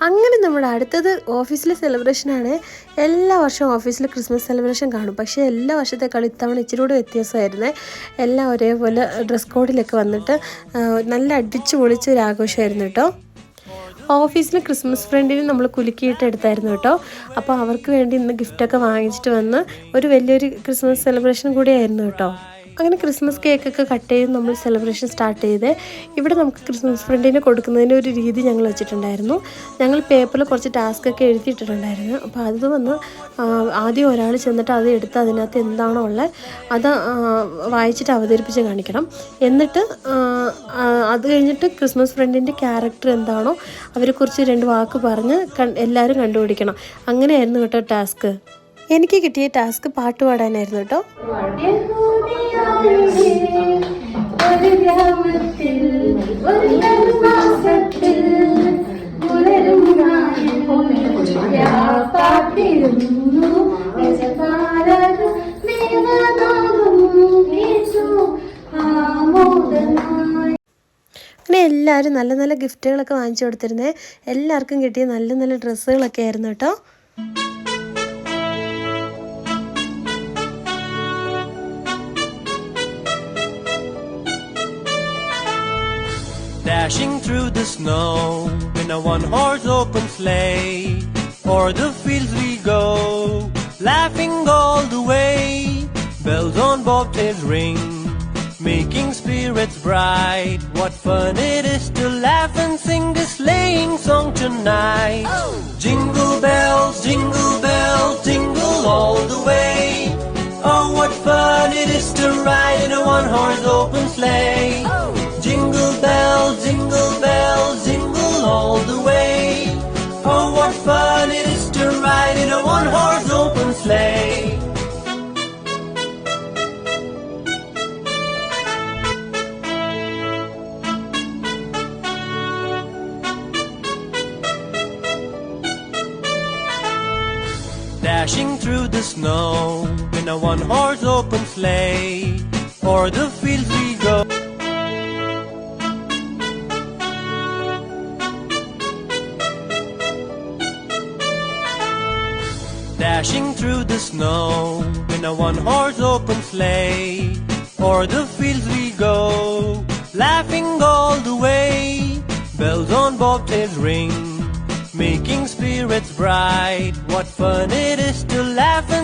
അങ്ങനെ നമ്മുടെ അടുത്തത് ഓഫീസിലെ സെലിബ്രേഷനാണ്. എല്ലാ വർഷവും ഓഫീസിൽ ക്രിസ്മസ് സെലിബ്രേഷൻ കാണും. പക്ഷേ എല്ലാ വർഷത്തേക്കാളും ഇത്തവണ ഇച്ചിരി കൂടെ വ്യത്യാസമായിരുന്നേ. എല്ലാം ഒരേപോലെ ഡ്രസ് കോഡിലൊക്കെ വന്നിട്ട് നല്ല അടിച്ചു പൊളിച്ചൊരു ആഘോഷമായിരുന്നു കേട്ടോ. ഓഫീസിൽ ക്രിസ്മസ് ഫ്രണ്ടിന് നമ്മൾ കുലുക്കിയിട്ട് എടുത്തായിരുന്നു കേട്ടോ. അപ്പോൾ അവർക്ക് വേണ്ടി ഇന്ന് ഗിഫ്റ്റൊക്കെ വാങ്ങിച്ചിട്ട് വന്ന് ഒരു വലിയൊരു ക്രിസ്മസ് സെലിബ്രേഷൻ കൂടിയായിരുന്നു കേട്ടോ. അങ്ങനെ ക്രിസ്മസ് കേക്കൊക്കെ കട്ട് ചെയ്ത് നമ്മൾ സെലിബ്രേഷൻ സ്റ്റാർട്ട് ചെയ്ത് ഇവിടെ നമുക്ക് ക്രിസ്മസ് ഫ്രണ്ടിന് കൊടുക്കുന്നതിന് ഒരു രീതി ഞങ്ങൾ വെച്ചിട്ടുണ്ടായിരുന്നു. ഞങ്ങൾ പേപ്പറിൽ കുറച്ച് ടാസ്കൊക്കെ എഴുതിയിട്ടിട്ടുണ്ടായിരുന്നു. അപ്പോൾ അത് വന്ന് ആദ്യം ഒരാൾ ചെന്നിട്ട് അത് എടുത്ത് അതിനകത്ത് എന്താണോ ഉള്ളത് അത് വായിച്ചിട്ട് അവതരിപ്പിച്ച് കാണിക്കണം. എന്നിട്ട് അത് കഴിഞ്ഞിട്ട് ക്രിസ്മസ് ഫ്രണ്ടിൻ്റെ ക്യാരക്ടർ എന്താണോ അവരെക്കുറിച്ച് 2 വാക്ക് പറഞ്ഞ് എല്ലാവരും കണ്ടുപിടിക്കണം. അങ്ങനെയായിരുന്നു കേട്ടോ ടാസ്ക്. എനിക്ക് കിട്ടിയ ടാസ്ക് പാട്ട് പാടാനായിരുന്നു കേട്ടോ. അങ്ങനെ എല്ലാവരും നല്ല നല്ല ഗിഫ്റ്റുകളൊക്കെ വാങ്ങിച്ചു കൊടുത്തിരുന്നേ. എല്ലാവർക്കും കിട്ടിയ നല്ല നല്ല ഡ്രസ്സുകളൊക്കെ ആയിരുന്നു കേട്ടോ. Dashing through the snow in a one-horse open sleigh, o'er the fields we go, laughing all the way. Bells on bobtails ring, making spirits bright. What fun it is to laugh and sing a sleighing song tonight. Oh! Jingle bells, jingle all the way. Oh, what fun it is to ride in a one-horse open sleigh. Oh! Jingle bells, jingle all the way. Oh, what fun it is to ride in a one-horse open sleigh. Dashing through the snow in a one-horse open sleigh, o'er the fields we go. Dashing through the snow in a one-horse open sleigh, o'er the fields we go, laughing all the way. Bells on bobtails ring, making spirits bright. What fun it is to laugh and